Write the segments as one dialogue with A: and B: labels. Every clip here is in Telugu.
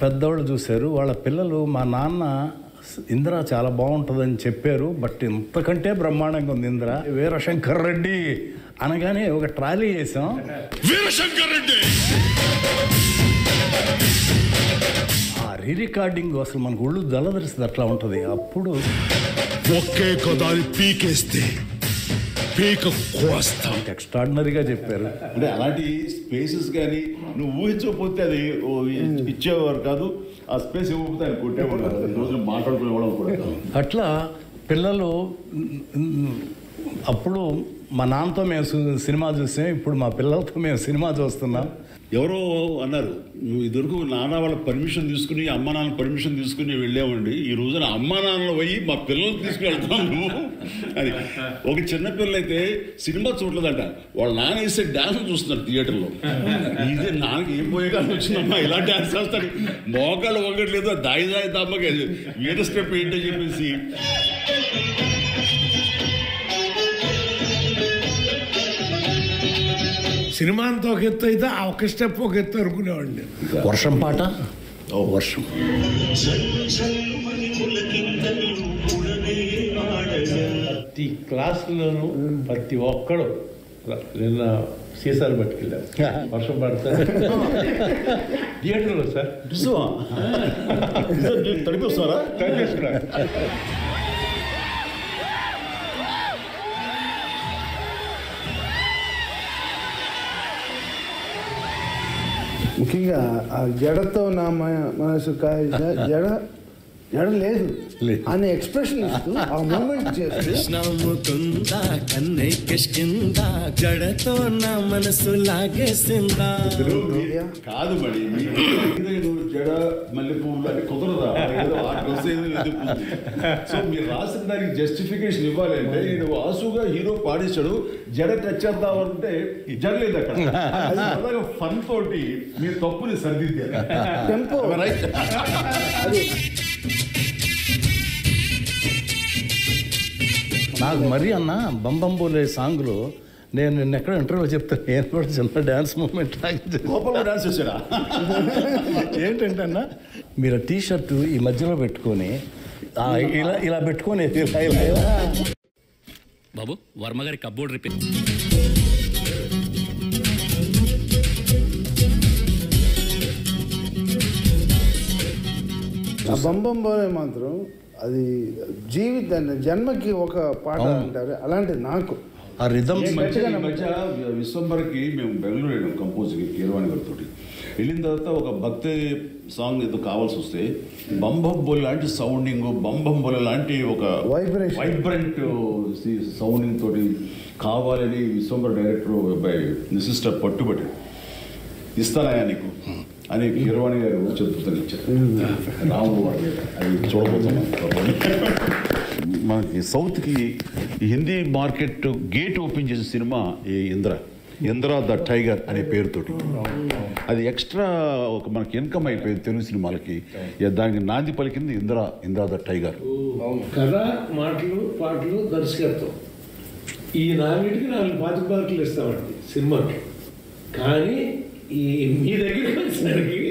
A: పెద్దవాళ్ళు చూశారు, వాళ్ళ పిల్లలు మా నాన్న ఇందిర చాలా బాగుంటుందని చెప్పారు, బట్ ఇంతకంటే బ్రహ్మాండంగా ఉంది ఇందిర. వీరశంకర్ రెడ్డి అనగానే ఒక ట్రాలీ చేసాం.
B: వీరశంకర్ రెడ్డి
A: ఆ రికార్డింగ్ అసలు మనకు ఒళ్ళు దళదరిస్తుంది, అట్లా ఉంటుంది. అప్పుడు
B: ఒకే కదాని పీకేస్తే పీక కోస్తాం.
A: ఎక్స్ట్రాడినరీగా చెప్పారు.
C: అంటే అలాంటి స్పేసెస్ కానీ నువ్వు ఊహించకపోతే అది ఇచ్చేవారు కాదు, ఆ స్పేస్ ఇవ్వకపోతే ఆయన కొట్టేవాడు. ఈ రోజున మాట్లాడుకునేవాళ్ళం కూడా.
A: అట్లా పిల్లలు అప్పుడు మా నాన్నతో మేము సినిమా చూసాం, ఇప్పుడు మా పిల్లలతో మేము సినిమా చూస్తున్నాం.
C: ఎవరో అన్నారు, నువ్వు ఇదివరకు నాన్న వాళ్ళ పర్మిషన్ తీసుకుని అమ్మ నాన్న పర్మిషన్ తీసుకుని వెళ్ళామండి, ఈ రోజున అమ్మ నాన్నలు పోయి మా పిల్లలు తీసుకుని వెళ్తాం నువ్వు అని. ఒక చిన్న పిల్లలు అయితే సినిమా చూడలేదంట, వాళ్ళ నాన్న వేసే డ్యాన్స్ చూస్తున్నారు థియేటర్లో. ఇదే నాన్నకి ఏం పోయే కానీ వచ్చిందమ్మా ఇలా డ్యాన్స్ చేస్తాడు, మోకాళ్ళు ఒకట్లేదు, దాయి దాయి దమ్మకి వీట స్టెప్ ఏంటని చెప్పేసి.
D: సినిమా అంతా ఒక ఎత్తు అయితే ఆ ఒక స్టెప్ ఒక ఎత్తు అనుకునేవాడిని.
A: వర్షం పాట, వర్షం
E: ప్రతి క్లాసులోనూ ప్రతి ఒక్కడు నిన్న సీసాలు పట్టుకెళ్ళారు, వర్షం పడతారు థియేటర్లో సార్.
C: తడిపిస్తారా?
E: తడిపిస్తున్నారు.
F: ముఖ్యంగా ఆ జడతో నా మనసు కాయ జడ లేదు అనే ఎక్స్ప్రెషన్ ఇస్తూ ఆ మూమెంట్
G: జడతో నా మనసు లాగేసిందా.
C: కాదు మరి జడ మల్లెపూలు అని కుదరదా? సో మీరు రాసిన దానికి జస్టిఫికేషన్ ఇవ్వాలి అంటే, నేను వాసుగా హీరో పాడించాడు, జడ టచ్ చేద్దామంటే జడ లేదు అక్కడ. అలాగే ఫన్ తోటి మీరు తప్పుని సరిదిద్దారు.
F: టెంపో
A: నాకు మరీ అన్న బంబంబోలే సాంగ్లో నేను నిన్న ఎక్కడ ఇంటర్వ్యూలో చెప్తాను, నేను కూడా చిన్న డ్యాన్స్ మూమెంట్
C: డాన్స్ చేశాడా
A: ఏంటంటే అన్న, మీరు టీ షర్టు ఈ మధ్యలో పెట్టుకొని ఇలా ఇలా పెట్టుకొని
H: బాబు వర్మ గారి కప్బోర్డ్ రిపేర్.
F: ఆ బంబంబోలే మాత్రం అది జీవితాన్ని జన్మకి ఒక పాట అంటారు, అలాంటి నాకు
A: ఆ రిథమ్.
C: మధ్య విశ్వంబర్కి మేము బెంగళూరు వెళ్ళాం కంపోజ్కి, కీరవాణి గారితో. వెళ్ళిన తర్వాత ఒక భక్తి సాంగ్ ఏదో కావాల్సి వస్తే బంబంబోలి లాంటి సౌండింగ్, బంబంబోలి లాంటి ఒక వైబ్రెంట్ సౌండింగ్ తోటి కావాలని విశ్వంబర్ డైరెక్టర్ బై నిసిస్టర్ పట్టుబట్టి ఇస్తానయా నీకు అని కీరవాణి గారు చెప్తాను ఇచ్చారు. రాము అది చూడబోతున్నాం. మనకి సౌత్కి హిందీ మార్కెట్ గేట్ ఓపెన్ చేసిన సినిమా ఈ ఇంద్ర ద టైగర్ అనే పేరుతోటి. అది ఎక్స్ట్రా ఒక మనకి ఇన్కమ్ అయిపోయింది తెలుగు సినిమాలకి. దానికి నాంది పలికింది ఇంద్ర ద టైగర్.
D: కథ, మాటలు, పాటలు, దర్శకత్వం, ఈ నాలుగిటికి 4 మార్కులు ఇస్తామండి సినిమాకి. కానీ ఈ మీ దగ్గరికి వచ్చేసరికి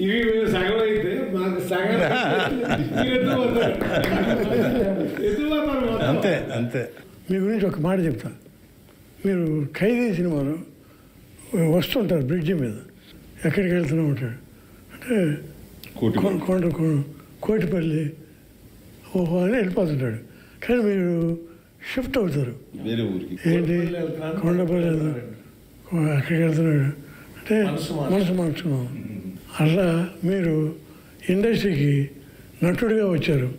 D: ఇవి మేము సగం అయితే మాకు సగం
A: అంతే అంతే.
I: మీ గురించి ఒక మాట చెప్తాను. మీరు ఖైదీ సినిమాలో వస్తుంటారు బ్రిడ్జి మీద, ఎక్కడికి వెళ్తూనే ఉంటాడు అంటే కోటిపల్లి ఓహో అని వెళ్ళిపోతుంటాడు. కానీ మీరు షిఫ్ట్ అవుతారు, ఏంటి కొండపల్లి అక్కడికి వెళ్తున్నాడు అంటే మనసు మార్చుకున్నాం. అలా మీరు ఇండస్ట్రీకి నటుడిగా వచ్చారు,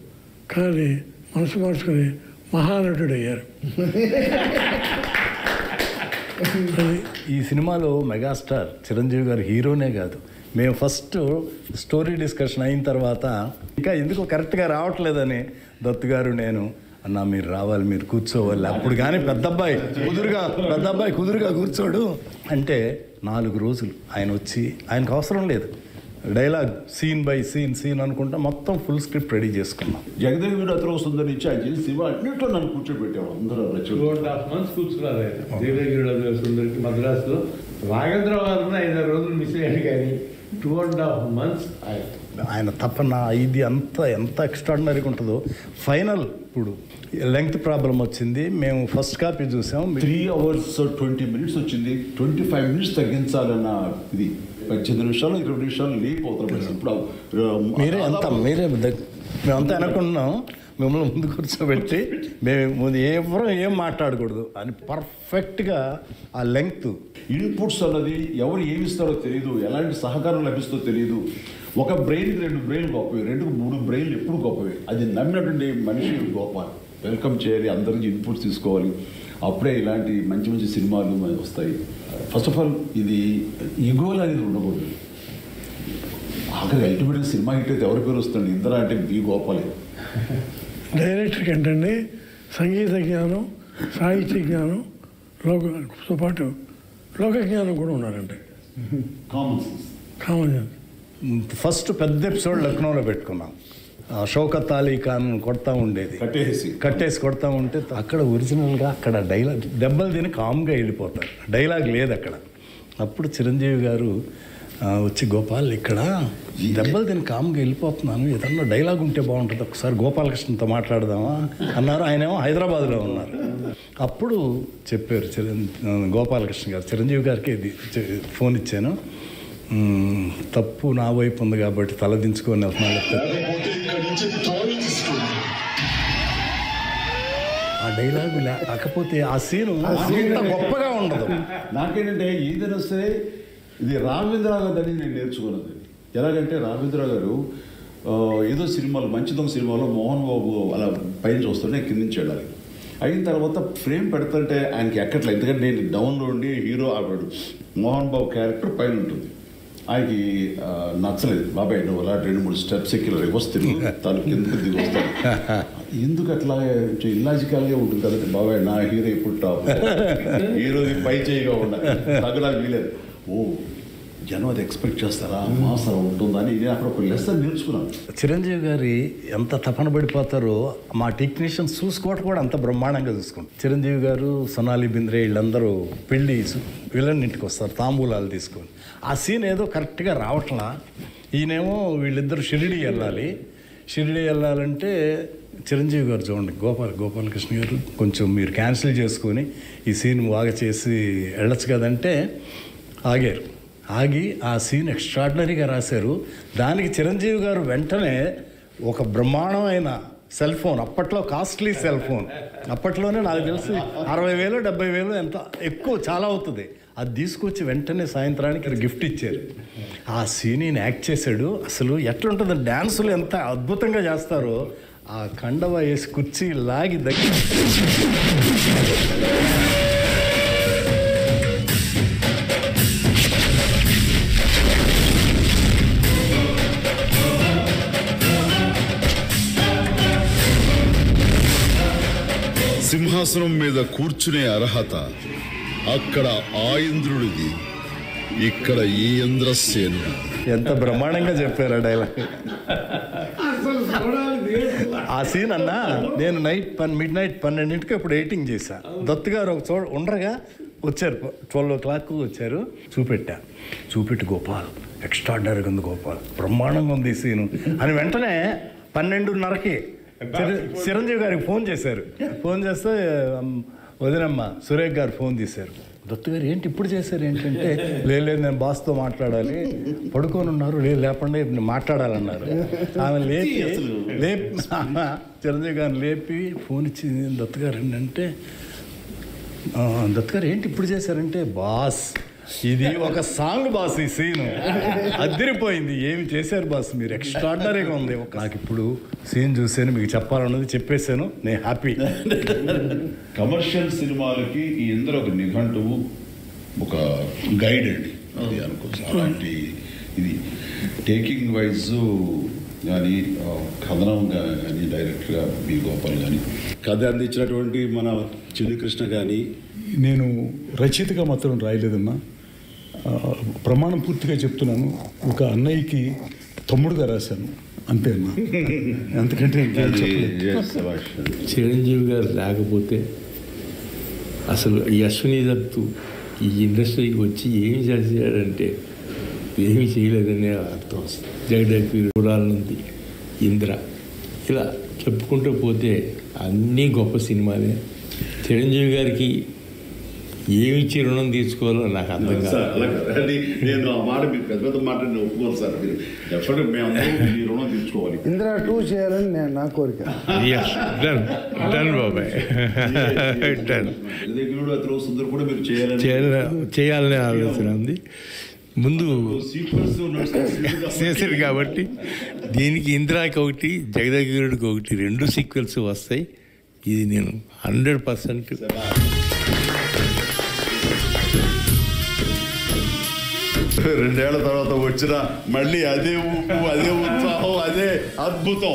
I: కానీ మనసు మార్చుకుని మహానటుడు అయ్యారు.
A: ఈ సినిమాలో మెగాస్టార్ చిరంజీవి గారు హీరోనే కాదు, మేము ఫస్ట్ స్టోరీ డిస్కషన్ అయిన తర్వాత ఇంకా ఎందుకో కరెక్ట్గా రావట్లేదని దత్తు గారు నేను అన్నా మీరు రావాలి, మీరు కూర్చోవాలి. అప్పుడు కానీ పెద్ద అబ్బాయి కుదురుగా కూర్చోడు అంటే 4 రోజులు ఆయన వచ్చి, ఆయనకు అవసరం లేదు డైలాగ్, సీన్ బై సీన్ అనుకుంటా మొత్తం ఫుల్ స్క్రిప్ట్ రెడీ చేసుకున్నాం.
C: జగదేవి వీడు అతను సుందరి నుంచి ఆయన చేసి సినిమా అన్నింటిలో నన్ను కూర్చోబెట్టాము. అందరూ
E: 2.5 months కూర్చున్నారు ఆయన దేవదేవి సుందరికి మద్రాసులో. రాఘేంద్ర గారు 5-6 రోజులు మిస్ అయ్యాడు, కానీ 2.5 months
A: ఆయన తపన ఇది ఎంత ఎక్స్ట్రాడినరీగా ఉంటుందో. ఫైనల్ ఇప్పుడు లెంగ్త్ ప్రాబ్లం వచ్చింది, మేము ఫస్ట్ కాపీ చూసాం.
C: 3 hours 20 minutes వచ్చింది. 25 minutes తగ్గించాలన్న ఇది 18 నిమిషాలు 20 నిమిషాలు లేకపోతాం. ఇప్పుడు
A: మేమంతా అనుకున్నాం, మిమ్మల్ని ముందు కూర్చోబెట్టి మేము ఎవరు ఏం మాట్లాడకూడదు అని పర్ఫెక్ట్గా ఆ లెంగ్త్
C: ఇన్పుట్స్ అన్నది ఎవరు ఏమి ఇస్తారో తెలియదు, ఎలాంటి సహకారం లభిస్తుందో తెలియదు. ఒక బ్రెయిన్కి 2 బ్రెయిన్లు గొప్పవి, 2కు 3 బ్రెయిన్లు ఎప్పుడు గొప్పవి. అది నమ్మినటువంటి మనిషి గొప్ప. వెల్కమ్ చేయాలి, అందరికి ఇన్పుట్స్ తీసుకోవాలి, అప్పుడే ఇలాంటి మంచి మంచి సినిమాలు వస్తాయి. ఫస్ట్ ఆఫ్ ఆల్ ఇది ఈగోలు అనేది ఉండకూడదు. ఆఖరి అల్టిమేట్ సినిమా హిట్ అయితే ఎవరి పేరు వస్తుంది? ఇందిరా అంటే బి గోపాలే.
I: డైరెక్టర్కి ఏంటంటే సంగీత జ్ఞానం, సాహిత్య జ్ఞానంతో పాటు లోక జ్ఞానం కూడా ఉన్నారంటే. Common sense.
A: ఫస్ట్ పెద్ద ఎపిసోడ్ లక్నోలో పెట్టుకున్నాం. షౌకత్ అలీ ఖాన్ కొడతా ఉండేది, కట్టేసి కొడతా ఉంటే అక్కడ ఒరిజినల్గా అక్కడ డైలాగ్ దెబ్బలు తిని కామ్గా వెళ్ళిపోతారు, డైలాగ్ లేదు అక్కడ. అప్పుడు చిరంజీవి గారు వచ్చి, గోపాల్ ఇక్కడ దెబ్బలు తిని కామ్గా వెళ్ళిపోతున్నాను, ఏదన్నా డైలాగ్ ఉంటే బాగుంటుంది, ఒకసారి గోపాలకృష్ణతో మాట్లాడదామా అన్నారు. ఆయనేమో హైదరాబాద్లో ఉన్నారు. అప్పుడు చెప్పారు గోపాలకృష్ణ గారు, చిరంజీవి గారికి ఇది ఫోన్ ఇచ్చాను, తప్పు నా వైపు ఉంది కాబట్టి తలదించుకొని వెళ్తున్నాడు. ఆ డైలాగు లేకపోతే ఆ సీను గొప్పగా ఉండదు.
C: నాకేంటంటే ఏదైనా వస్తే ఇది రాఘవేంద్రరావు గారు నేను నేర్చుకున్నది. ఎలాగంటే రాఘవేంద్రరావు గారు ఏదో సినిమాలు మంచి దొంగ సినిమాలో మోహన్ బాబు అలా పైన చూస్తుంటే కింద నుంచి వెళ్ళాలి. అయిన తర్వాత ఫ్రేమ్ పెడుతుంటే ఆయనకి ఎక్కట్లేదు, ఎందుకంటే నేను డౌన్లో ఉండి హీరో ఆడాడు, మోహన్ బాబు క్యారెక్టర్ పైన ఉంటుంది. ఆయనకి నచ్చలేదు. బాబాయ్ నువ్వు అలా 2-3 స్టెప్స్ ఎక్కి వస్తుంది, తను కిందకి దిగి వస్తాను. ఎందుకు అట్లా ఇల్లాజికల్గా ఉంటుంది కదండి. బాబాయ్ నా హీరో ఇప్పుడు టాప్, హీరోది పై చేయిగా ఉండాలి, తగ్గడానికి వీలేదు. ఓ జనం అది ఎక్స్పెక్ట్ చేస్తారా, మాసం ఉంటుందని నేను అక్కడ ఒక లెసన్ నేర్చుకున్నాను.
A: చిరంజీవి గారి ఎంత తపన పడిపోతారో మా టెక్నీషియన్స్ చూసుకోవటం కూడా అంత బ్రహ్మాండంగా చూసుకుంటారు. చిరంజీవి గారు, సొనాలి బింద్రే వీళ్ళందరూ పెళ్ళి వీళ్ళని ఇంటికి వస్తారు తాంబూలాలు తీసుకొని. ఆ సీన్ ఏదో కరెక్ట్గా రావట్లా. ఈయనేమో వీళ్ళిద్దరు షిరిడి వెళ్ళాలంటే చిరంజీవి గారు చూడండి, గోపాలకృష్ణ గారు కొంచెం మీరు క్యాన్సిల్ చేసుకొని ఈ సీన్ బాగా చేసి వెళ్ళచ్చు కదంటే ఆగి ఆ సీన్ ఎక్స్ట్రాడినరీగా రాశారు. దానికి చిరంజీవి గారు వెంటనే ఒక బ్రహ్మాండమైన సెల్ ఫోన్, అప్పట్లో కాస్ట్లీ సెల్ ఫోన్, అప్పట్లోనే నాకు తెలిసి 60,000 70,000 ఎంత ఎక్కువ చాలా అవుతుంది, అది తీసుకొచ్చి వెంటనే సాయంత్రానికి గిఫ్ట్ ఇచ్చారు. ఆ సీన్ ఈయన యాక్ట్ చేశాడు. అసలు ఎట్లుంటుంది, డ్యాన్సులు ఎంత అద్భుతంగా చేస్తారో. ఆ కండవ వేసి కుర్చీ లాగి దగ్గర
B: సింహాసనం మీద కూర్చునే అర్హత అక్కడ ఆ ఇంద్రుడిది, ఇక్కడ ఈ ఇంద్రసేనుడు.
A: ఎంత బ్రహ్మాండంగా చెప్పారు ఆ డైలాగ్. ఆ సీన్ అన్నా నేను మిడ్ నైట్ 12ంటికి ఇప్పుడు ఎడిటింగ్ చేశా. దత్తు గారు ఒక చోట ఉండగా వచ్చారు, 12 o'clock వచ్చారు. చూపెట్టి గోపాల్ ఎక్స్ట్రాడినరీగా ఉంది, గోపాల్ బ్రహ్మాండంగా ఉంది ఈ సీను అని వెంటనే 12:30కి చిరంజీవి గారికి ఫోన్ చేశారు. ఫోన్ చేస్తే వదినమ్మ సురేఖ్ గారు ఫోన్ తీశారు. దత్తు గారు ఏంటి ఇప్పుడు చేశారు ఏంటంటే, లేదు నేను బాస్తో మాట్లాడాలి, పడుకొని ఉన్నారు, లేపండి మాట్లాడాలన్నారు. ఆమె లేపి చిరంజీవి గారిని లేపి ఫోన్ ఇచ్చి దత్తు గారు ఏంటంటే, దత్తు గారు ఏంటి ఇప్పుడు చేశారంటే, బాస్ ఇది ఒక సాంగ్ బాస్, ఈ సీను అదిరిపోయింది, ఏమి చేశారు బాస్ మీరు, ఎక్స్ట్రాడినరీగా ఉంది. నాకు ఇప్పుడు సీన్ చూసాను, మీకు చెప్పాలన్నది చెప్పేశాను, నేను హ్యాపీ.
C: కమర్షియల్ సినిమాలకి ఈ ఇందులో ఒక నిఘంటువు, ఒక గైడ్ అండి అది అనుకోవచ్చు. అలాంటి ఇది టేకింగ్ వైజ్ కానీ కథనం కానీ డైరెక్ట్గా బి గోపాల్ కానీ కథ అందించినటువంటి మన చిన్ని కృష్ణ కానీ.
J: నేను రచయితగా మాత్రం రాయలేదమ్మా, ప్రమాణం పూర్తిగా చెప్తున్నాను, ఒక అన్నయ్యకి తమ్ముడుగా రాశాను అంతే అమ్మా. ఎందుకంటే
E: చిరంజీవి గారు లేకపోతే అసలు ఈ అశ్విని దత్తు ఈ ఇండస్ట్రీకి వచ్చి ఏం చేశాడంటే ఏమీ చేయలేదనే అర్థం వస్తుంది. జగదేవి చూడాలనుంది, ఇంద్ర, ఇలా చెప్పుకుంటూ పోతే అన్నీ గొప్ప సినిమాలే. చిరంజీవి గారికి ఏమిచ్చి రుణం తీసుకోవాలో నాకు అర్థం కాదు.
C: నేను ఆ మాట మీకు పెద్ద పెద్ద మాట ఒప్పుకోవాలి సార్. మీరు ఎప్పటికీ మేమందరూ ఈ రుణం తీసుకోవాలి.
F: ఇంద్ర 2 చేయాలని నేను నా కోరిక.
E: డన్ బాబాయ్, డన్.
C: జగదేవిడు అతను సుందర్ కూడా మీరు
E: చేయాలనే ఆలోచన ఉంది. ముందు చేశారు కాబట్టి దీనికి ఇంద్రాకి ఒకటి, జగదేవిడికి ఒకటి, 2 సీక్వెల్స్ వస్తాయి. ఇది నేను 100%
C: 2 ఏళ్ల తర్వాత వచ్చిన మళ్ళీ అదే ఊపు, అదే ఉత్సాహం, అదే అద్భుతం.